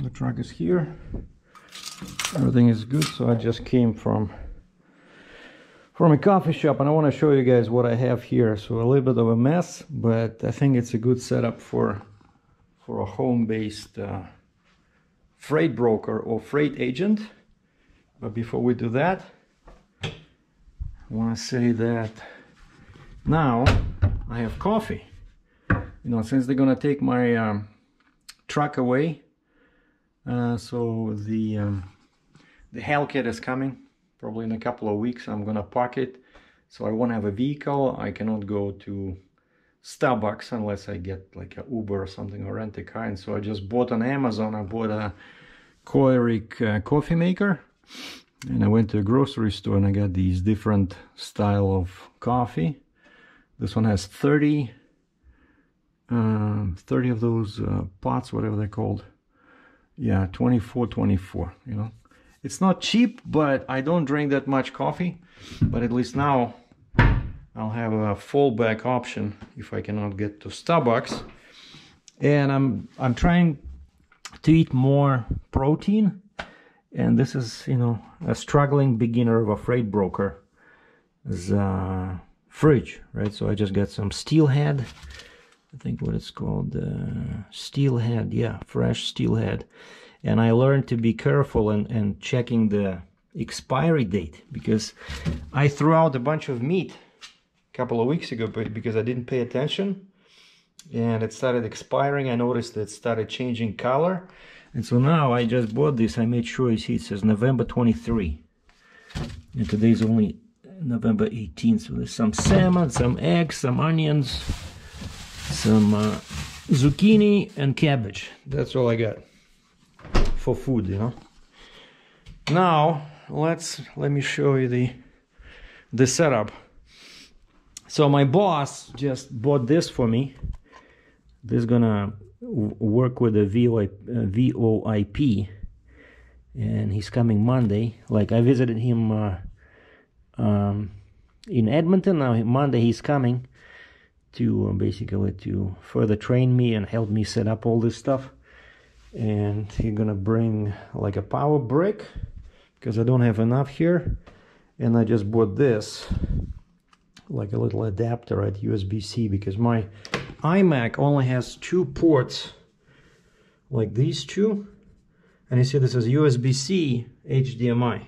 the truck is here. Everything is good. So I just came from a coffee shop, and I want to show you guys what I have here. So a little bit of a mess, but I think it's a good setup for a home-based freight broker or freight agent. But before we do that, I want to say that now I have coffee. You know, since they're gonna take my truck away, so the Hellcat is coming probably in a couple of weeks. I'm gonna park it, so I won't have a vehicle. I cannot go to Starbucks unless I get like a Uber or something, or rent a car. And so I just bought on Amazon. I bought a Keurig coffee maker, and I went to a grocery store and I got these different style of coffee. This one has 30 of those pots, whatever they're called. Yeah, 24, you know. It's not cheap, but I don't drink that much coffee. But at least now I'll have a fallback option if I cannot get to Starbucks. And I'm trying to eat more protein. And this is, you know, a struggling beginner of a freight broker fridge, right? So I just got some steelhead. I think what it's called, steelhead, yeah, fresh steelhead. And I learned to be careful and checking the expiry date, because I threw out a bunch of meat a couple of weeks ago because I didn't pay attention, and it started expiring. I noticed that it started changing color, and so now I just bought this. I made sure it says November 23, and today's only November 18th. So there's some salmon, some eggs, some onions, some zucchini and cabbage. That's all I got for food, you know. Now let me show you the setup. So my boss just bought this for me. This is gonna work with a VoIP, and he's coming Monday. Like, I visited him in Edmonton. Now Monday he's coming to basically to further train me and help me set up all this stuff. And he's gonna bring like a power brick, because I don't have enough here. And I just bought this, like a little adapter at USB-C, because my iMac only has 2 ports, like these 2. And you see this is USB-C, HDMI.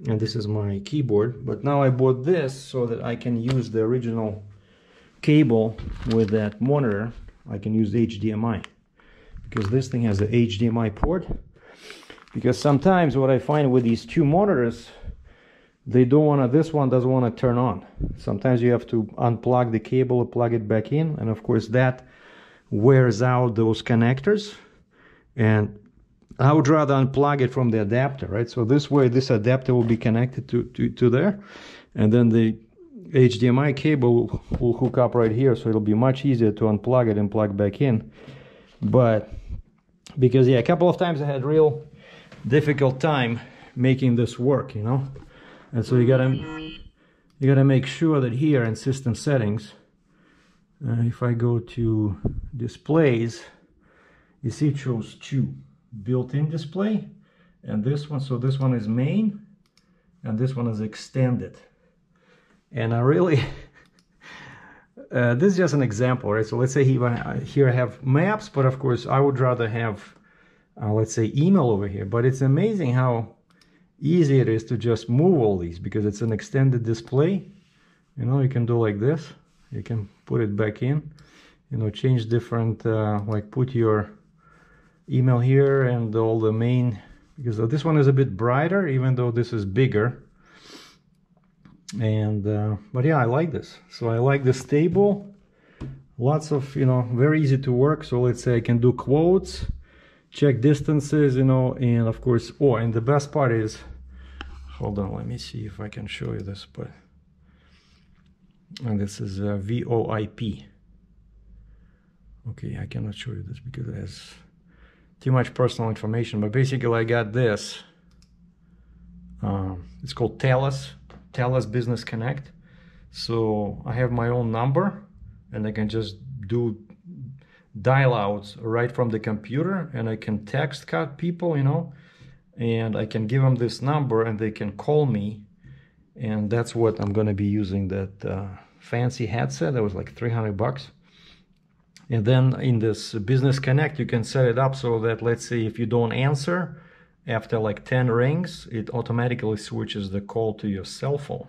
And this is my keyboard. But now I bought this so that I can use the original cable with that monitor. I can use HDMI, because this thing has a HDMI port. Because sometimes what I find with these 2 monitors, they don't want to, this one doesn't want to turn on. Sometimes you have to unplug the cable, plug it back in, and of course that wears out those connectors. And I would rather unplug it from the adapter, right? So this way this adapter will be connected to there, and then the HDMI cable will hook up right here, so it'll be much easier to unplug it and plug back in. But because, yeah, a couple of times I had real difficult time making this work, you know. And so you gotta make sure that here in system settings, if I go to displays, you see it shows 2 built-in display, and this one. So this one is main, and this one is extended. And I really this is just an example, right? So let's say here I have maps, but of course I would rather have let's say email over here. But it's amazing how easy it is to just move all these, because it's an extended display. You know, you can do like this, you can put it back in, you know, change different like put your email here and all the main, because this one is a bit brighter even though this is bigger. And but yeah, I like this. So I like this table, lots of, you know, very easy to work. So let's say I can do quotes, check distances, you know, and of course, oh, and the best part is, hold on, let me see if I can show you this. But and this is VoIP. Okay, I cannot show you this because it has too much personal information, but basically I got this. It's called Telus Business Connect. So I have my own number, and I can just do dial outs right from the computer, and I can text cut people, you know, and I can give them this number and they can call me. And that's what I'm going to be using, that fancy headset that was like 300 bucks. And then in this Business Connect, you can set it up so that, let's say, if you don't answer after like 10 rings, it automatically switches the call to your cell phone,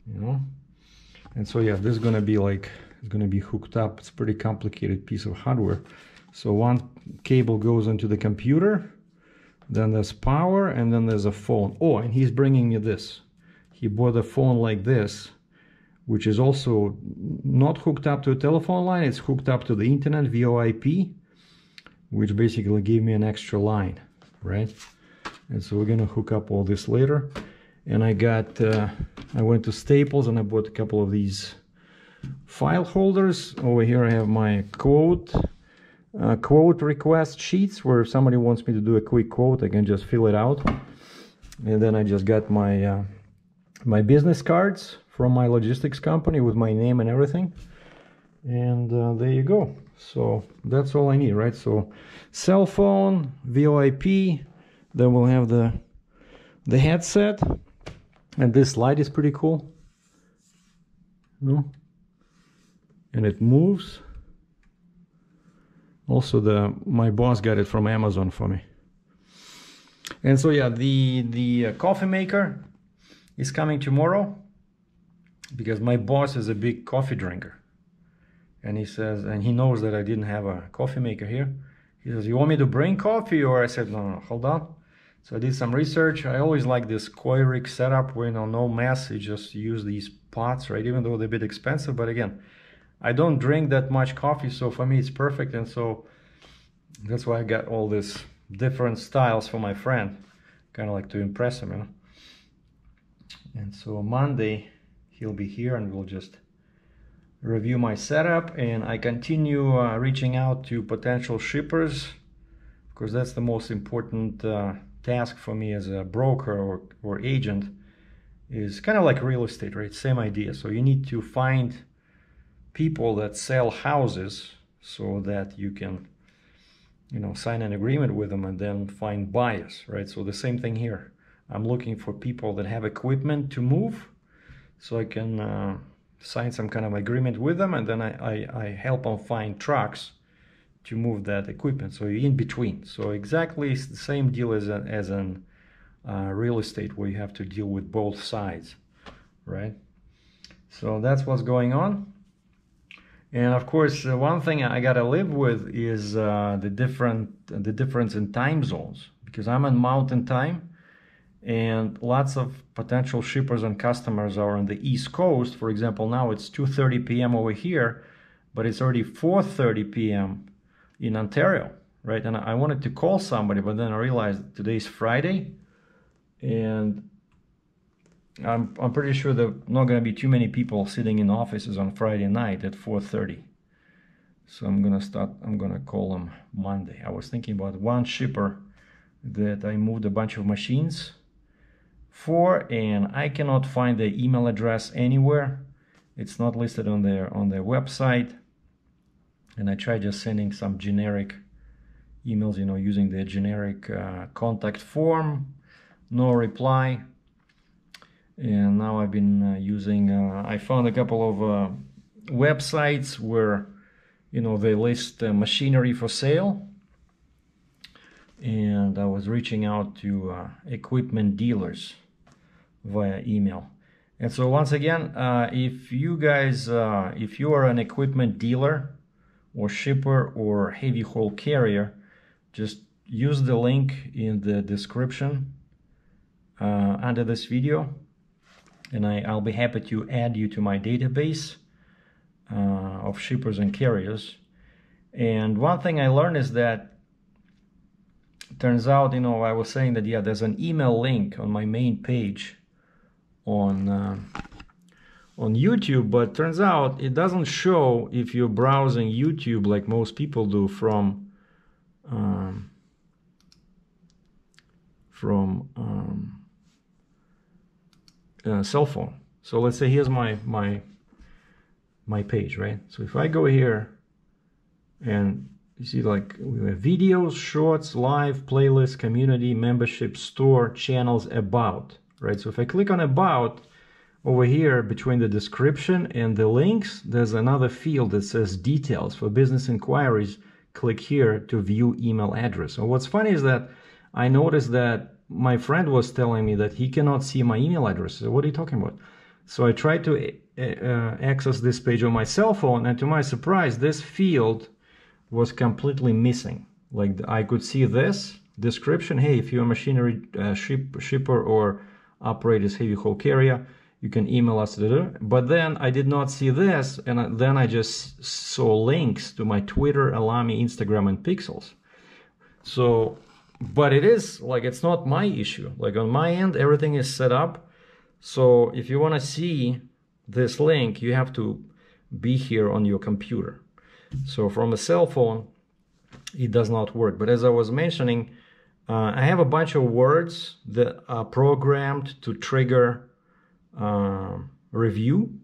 you know. And so yeah, this is going to be like, it's going to be hooked up. It's a pretty complicated piece of hardware. So one cable goes into the computer, then there's power, and then there's a phone. Oh, and he's bringing me this. He bought a phone like this, which is also not hooked up to a telephone line. It's hooked up to the internet via IP, which basically gave me an extra line, right? And so we're gonna hook up all this later. And I got, I went to Staples and I bought a couple of these file holders. Over here I have my quote request sheets, where if somebody wants me to do a quick quote, I can just fill it out. And then I just got my my business cards from my logistics company with my name and everything. And there you go. So that's all I need, right? So cell phone, VoIP, then we'll have the headset, and this light is pretty cool. No? And it moves. Also, my boss got it from Amazon for me. And so yeah, the coffee maker is coming tomorrow, because my boss is a big coffee drinker, and he says, and he knows that I didn't have a coffee maker here. He says, you want me to bring coffee? Or I said, no, hold on. So I did some research. I always like this Keurig setup where, you know, no mess. You just use these pots, right? Even though they're a bit expensive, but again, I don't drink that much coffee, so for me it's perfect. And so that's why I got all these different styles for my friend, kind of like to impress him, you know. And so Monday he'll be here and we'll just review my setup, and I continue reaching out to potential shippers, because that's the most important task for me as a broker or agent. Is kind of like real estate, right? Same idea. So you need to find people that sell houses so that you can, you know, sign an agreement with them and then find buyers, right? So the same thing here. I'm looking for people that have equipment to move, so I can sign some kind of agreement with them, and then I help them find trucks to move that equipment. So you're in between. So exactly the same deal as an real estate, where you have to deal with both sides, right? So that's what's going on. And of course, one thing I gotta live with is the difference in time zones, because I'm on Mountain Time, and lots of potential shippers and customers are on the East Coast. For example, now it's 2:30 p.m. over here, but it's already 4:30 p.m. in Ontario, right? And I wanted to call somebody, but then I realized today's Friday, and I'm pretty sure there are not going to be too many people sitting in offices on Friday night at 4:30. So I'm gonna call them Monday. I was thinking about one shipper that I moved a bunch of machines for, and I cannot find the email address anywhere. It's not listed on their website. And I tried just sending some generic emails, you know, using the generic contact form. No reply. And now I've been using, I found a couple of websites where, you know, they list machinery for sale. And I was reaching out to equipment dealers via email. And so once again, if you guys, if you are an equipment dealer or shipper or heavy haul carrier, just use the link in the description under this video, and I'll be happy to add you to my database of shippers and carriers. And one thing I learned is that, turns out, you know, I was saying that, yeah, there's an email link on my main page on YouTube, but turns out it doesn't show if you're browsing YouTube like most people do from cell phone. So let's say here's my page, right? So if I go here And you see, like, we have videos, shorts, live, playlist, community, membership, store, channels, about, right? So if I click on about, over here between the description and the links, there's another field that says details. For business inquiries, click here to view email address. And what's funny is that I noticed that my friend was telling me that he cannot see my email address. So what are you talking about? So I tried to access this page on my cell phone, and to my surprise, this field was completely missing. Like, I could see this description: hey, if you're a machinery shipper or operate as heavy haul carrier, you can email us. But then I did not see this, and then I just saw links to my Twitter, Alamy, Instagram, and Pixels. So, but it is like, it's not my issue. Like, on my end, everything is set up. So if you want to see this link, you have to be here on your computer. So from a cell phone, it does not work. But as I was mentioning, I have a bunch of words that are programmed to trigger review.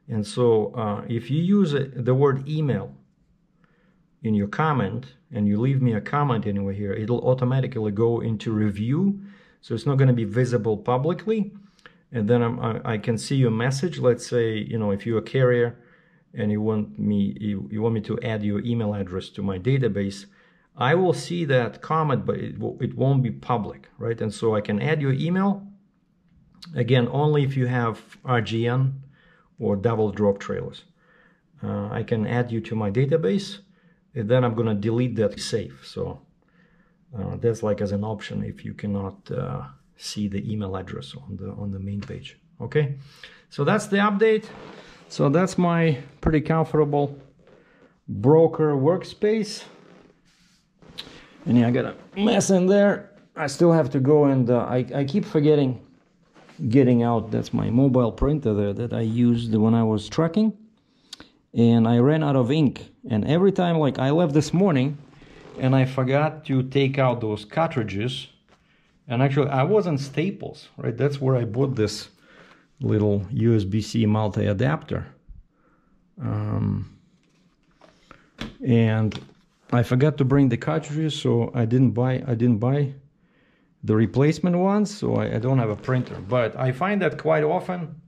And so if you use the word email in your comment and you leave me a comment anywhere here, it'll automatically go into review. So it's not going to be visible publicly. And then I can see your message. Let's say, you know, if you're a carrier and you want me to add your email address to my database, I will see that comment, but it won't be public, right? And so I can add your email, again, only if you have RGN or double drop trailers. I can add you to my database, and then I'm going to delete that safe. So that's like as an option if you cannot see the email address on the main page. Okay, so that's the update. So that's my pretty comfortable broker workspace. And yeah, I got a mess in there. I still have to go, and I keep forgetting getting out. That's my mobile printer there that I used when I was trucking, and I ran out of ink. And every time, like, I left this morning and I forgot to take out those cartridges. And actually, I was in Staples, right? That's where I bought this little USB-C multi-adapter. And I forgot to bring the cartridges, so I didn't buy the replacement ones, so I don't have a printer. But I find that quite often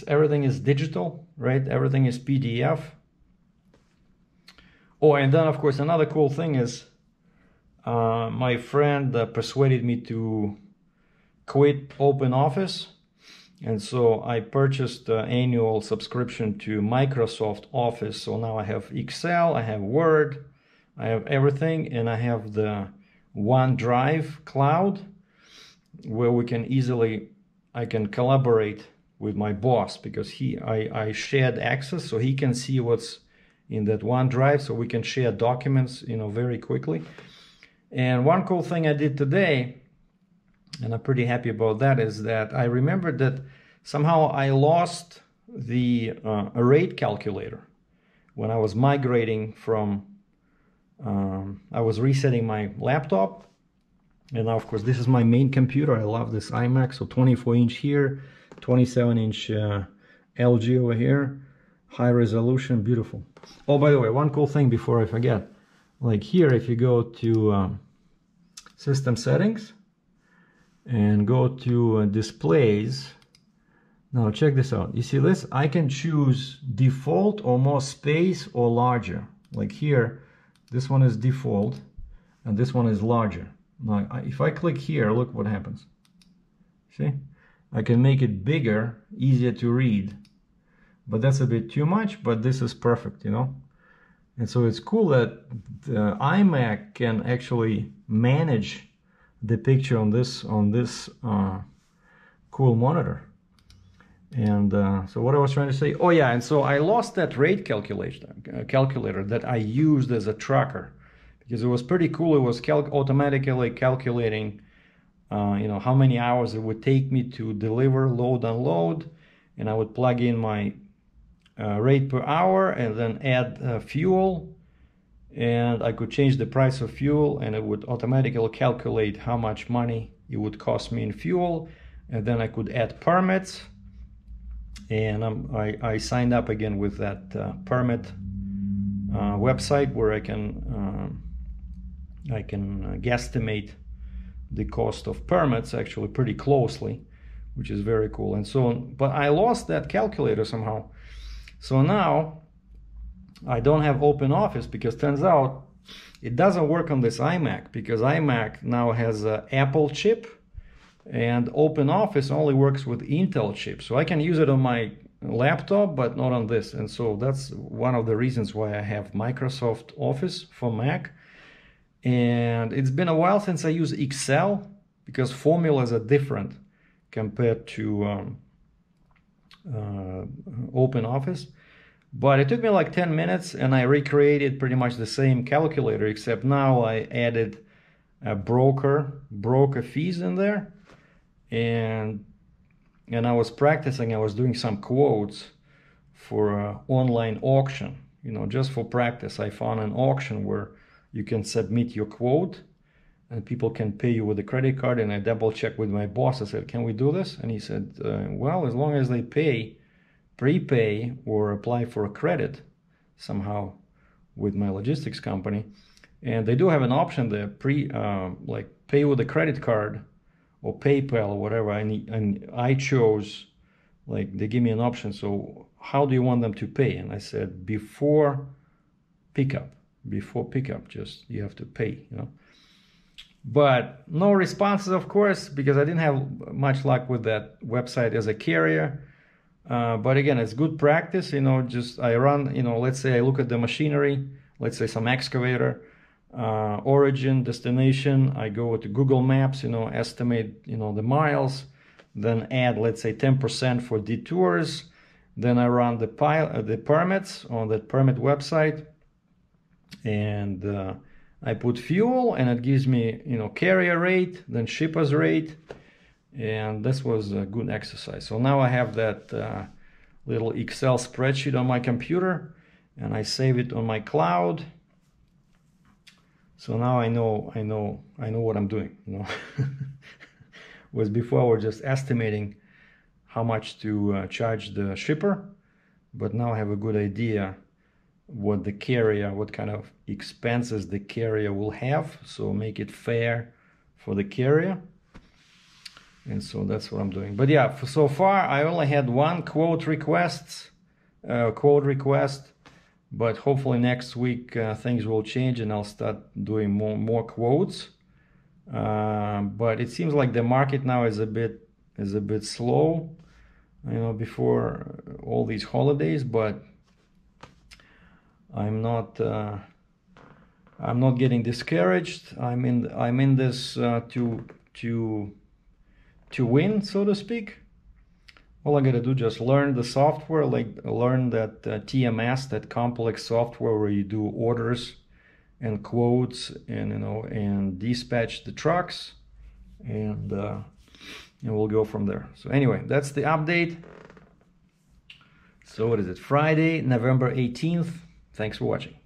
everything is digital, right? Everything is PDF. Oh, and then of course another cool thing is my friend persuaded me to quit OpenOffice, and so I purchased an annual subscription to Microsoft Office. So now I have Excel, I have Word, I have everything, and I have the OneDrive cloud where I can collaborate with my boss, because I shared access, so he can see what's in that OneDrive, so we can share documents, you know, very quickly. And one cool thing I did today, and I'm pretty happy about that, is that I remembered that somehow I lost the rate calculator when I was migrating from, I was resetting my laptop. And now, of course, this is my main computer. I love this iMac, so 24-inch here, 27-inch LG over here, high resolution, beautiful. Oh, by the way, one cool thing before I forget, like here, if you go to system settings and go to displays, now check this out. You see this? I can choose default or more space or larger. Like here, this one is default and this one is larger. Now, if I click here, look what happens. See? I can make it bigger, easier to read, but that's a bit too much, but this is perfect, you know? And so it's cool that the iMac can actually manage the picture on this cool monitor. And so what I was trying to say, oh yeah, and so I lost that rate calculator that I used as a tracker, because it was pretty cool. It was automatically calculating you know, how many hours it would take me to deliver, load, unload, and I would plug in my rate per hour and then add fuel, and I could change the price of fuel, and it would automatically calculate how much money it would cost me in fuel, and then I could add permits, and I signed up again with that permit website where I can guesstimate the cost of permits actually pretty closely, which is very cool. And so, but I lost that calculator somehow. So now I don't have OpenOffice, because turns out it doesn't work on this iMac, because iMac now has an Apple chip and OpenOffice only works with Intel chip. So I can use it on my laptop, but not on this. And so that's one of the reasons why I have Microsoft Office for Mac. And it's been a while since I use Excel, because formulas are different compared to OpenOffice. But it took me like 10 minutes and I recreated pretty much the same calculator, except now I added a broker fees in there. And I was practicing, I was doing some quotes for an online auction, you know, just for practice. I found an auction where you can submit your quote and people can pay you with a credit card. And I double checked with my boss. I said, can we do this? And he said, well, as long as they prepay or apply for a credit somehow with my logistics company. And they do have an option there, like pay with a credit card or PayPal or whatever. And I chose, like, they give me an option. So how do you want them to pay? And I said, before pickup, just you have to pay, you know. But no responses, of course, because I didn't have much luck with that website as a carrier. But again, it's good practice, you know. Just I run, you know, let's say I look at the machinery, let's say some excavator, origin, destination. I go to Google Maps, you know, estimate, you know, the miles, then add, let's say 10% for detours. Then I run the permits on that permit website, and I put fuel, and it gives me, you know, carrier rate, then shipper's rate. And this was a good exercise. So now I have that little Excel spreadsheet on my computer, and I save it on my cloud. So now I know what I'm doing, you know. Was before we're just estimating how much to charge the shipper, but now I have a good idea what the carrier, what kind of expenses the carrier will have, so make it fair for the carrier. And so that's what I'm doing. But yeah, so far I only had one quote request, but hopefully next week things will change and I'll start doing more quotes. But it seems like the market now is a bit slow, you know, before all these holidays. But I'm not getting discouraged. I'm in this to win, so to speak. All I gotta do just learn the software, like learn that TMS, that complex software where you do orders and quotes, and, you know, and dispatch the trucks, and we'll go from there. So anyway, that's the update. So what is it? Friday, November 18th. Thanks for watching.